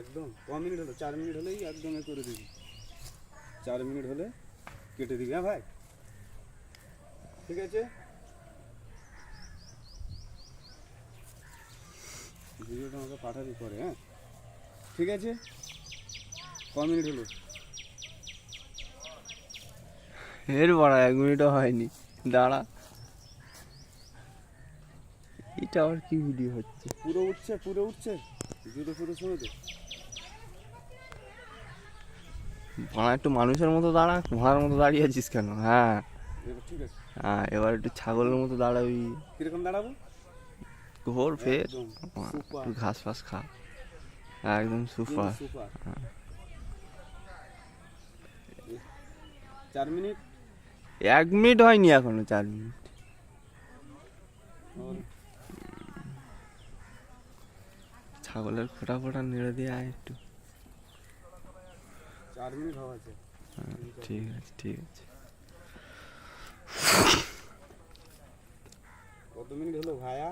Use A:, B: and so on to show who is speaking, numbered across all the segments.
A: একদম ক মিনিট হলো? 4 মিনিট হলেই একদম এ করে দিবি। 4 মিনিট হলে কেটে দিবি। হ্যাঁ ভাই, ঠিক আছে। ভিডিওটা আমাকে পাঠাবি পরে। হ্যাঁ ঠিক আছে। ক মিনিট হলো?
B: এর বড় 1 মিনিটও হয়নি, দাঁড়া। এটা আবার কি ভিডিও হচ্ছে?
A: পুরো উঠছে, পুরো উঠছে। জুতো ফুটো সমেত।
B: বাড়া একটু মানুষের মতো দাঁড়া, ঘোড়ার মতো দাঁড়িয়ে আছিস কেন? হ্যাঁ
A: এবার ঠিক আছে।
B: হ্যাঁ, এবার একটু ছাগলের মতো দাঁড়াবি।
A: কিরকম দাঁড়াবো?
B: ঘোর ফের,
A: একদম সুপার,
B: একটু ঘাস ফাস খা। একদম সুপার।
A: সুপার। 4 মিনিট।
B: 1 মিনিট হয়নি এখনো, 4 মিনিট। ছাগলের ফোটা ফোটা নেড়ে দিয়ে আয় একটু।
A: 4 মিনিট হওয়া আছে।
B: ঠিক আছে ঠিক আছে।
A: কত মিনিট হলো ভাইয়া?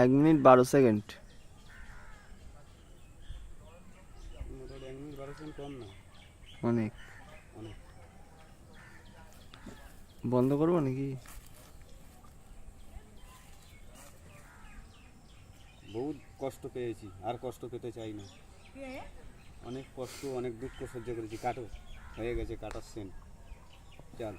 B: 1 মিনিট 12 সেকেন্ড।
A: মোটামুটি 1 মিনিট 12 সেকেন্ড কম না,
B: অনেক।
A: অনেক।
B: বন্ধ করবো নাকি?
A: বহুত কষ্ট পেয়েছি, আর কষ্ট পেতে চাই না। অনেক কষ্ট, অনেক দুঃখ সহ্য করেছি। কাটো, হয়ে গেছে কাটার সেন। চল।